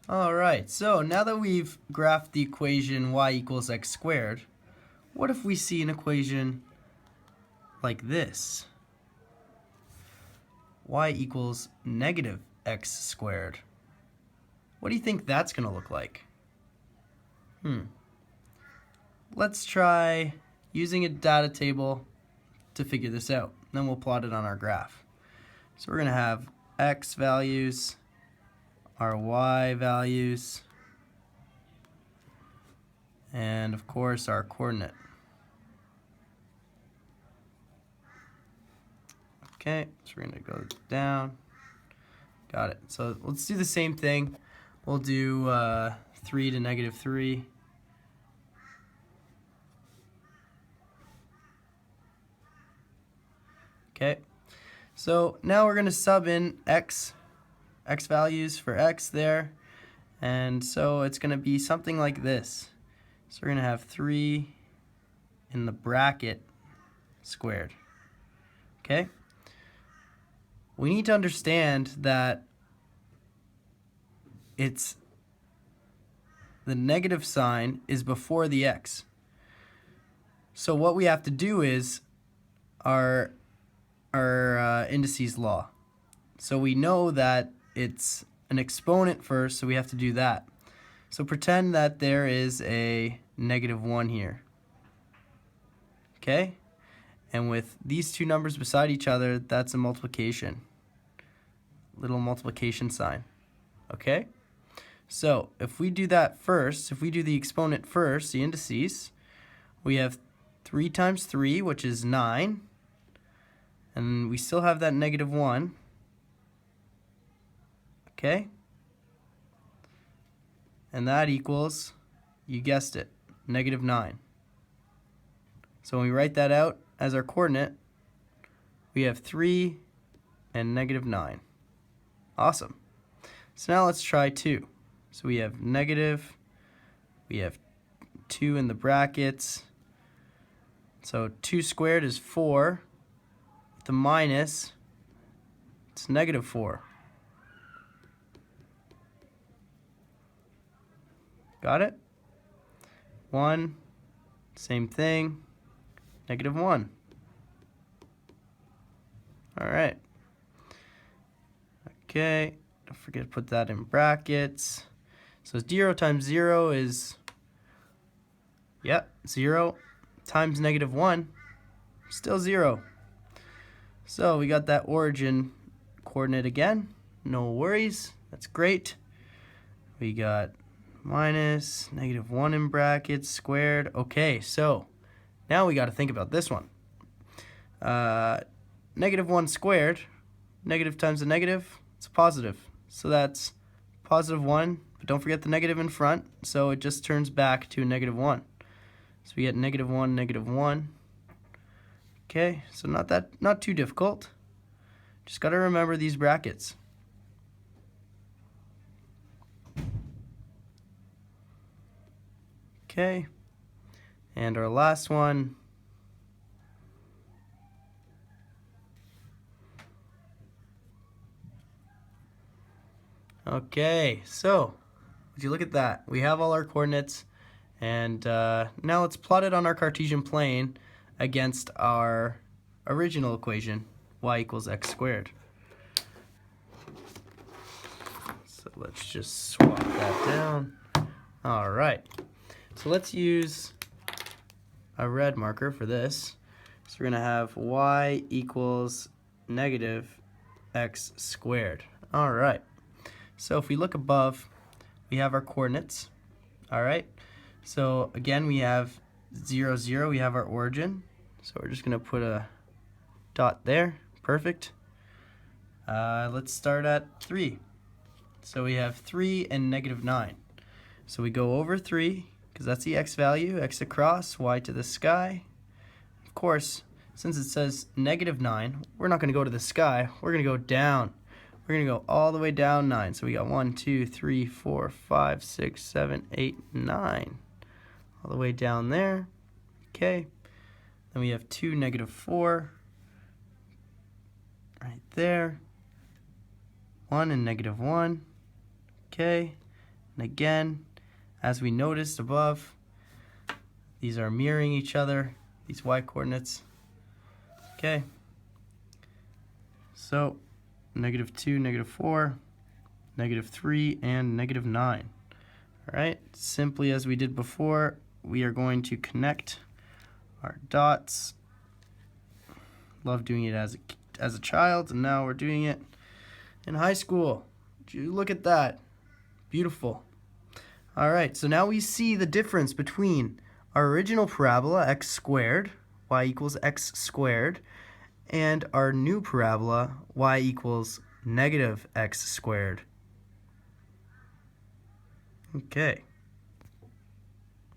Alright, so now that we've graphed the equation y equals x squared, what if we see an equation like this? Y equals negative x squared. What do you think that's going to look like? Let's try using a data table to figure this out. Then we'll plot it on our graph. So we're going to have x values, our y values, and of course our coordinate. Okay, so we're going to go down. Got it. So let's do the same thing. We'll do 3 to negative 3. Okay, so now we're going to sub in x values for x there. And so it's going to be something like this. So we're going to have 3 in the bracket squared. Okay? We need to understand that it's the negative sign is before the x. So what we have to do is our indices law. So we know that it's an exponent first, so we have to do that. So pretend that there is a negative 1 here. Okay? And with these two numbers beside each other, that's a multiplication. Little multiplication sign. Okay? So if we do that first, if we do the exponent first, the indices, we have 3 times 3, which is 9. And we still have that negative 1. Okay? And that equals, you guessed it, negative 9. So when we write that out as our coordinate, we have 3 and negative 9. Awesome. So now let's try 2. So we have negative, we have 2 in the brackets. So 2 squared is 4. With the minus, it's negative 4. Got it? 1, same thing, negative 1. Alright. Okay, don't forget to put that in brackets. So 0 times 0 is, 0 times negative 1, still 0. So we got that origin coordinate again, no worries, that's great. We got minus negative 1 in brackets squared. Okay, so now we got to think about this one. Negative 1 squared, negative times a negative, it's a positive. So that's positive 1, but don't forget the negative in front, so it just turns back to a negative 1. So we get negative 1, negative 1. Okay, so not too difficult. Just got to remember these brackets. Okay, and our last one. Okay, so would you look at that? We have all our coordinates, and now let's plot it on our Cartesian plane against our original equation, y equals x squared. So let's just swap that down. All right. So let's use a red marker for this. So we're going to have y equals negative x squared. All right. So if we look above, we have our coordinates. All right. So again, we have 0, 0. We have our origin. So we're just going to put a dot there. Perfect. Let's start at 3. So we have 3 and negative 9. So we go over 3, because that's the x value, x across, y to the sky. Of course, since it says negative 9, we're not going to go to the sky. We're going to go down. We're going to go all the way down 9. So we got 1, 2, 3, 4, 5, 6, 7, 8, 9. All the way down there. Okay. Then we have 2, negative 4. Right there. 1 and negative 1. Okay. And again, as we noticed above, these are mirroring each other, these y coordinates. Okay. So, -2, -4, -3, and -9. All right, simply as we did before, we are going to connect our dots. Love doing it as a child, and now we're doing it in high school. Look at that. Beautiful. All right, so now we see the difference between our original parabola, x squared, y equals x squared, and our new parabola, y equals -x squared. Okay.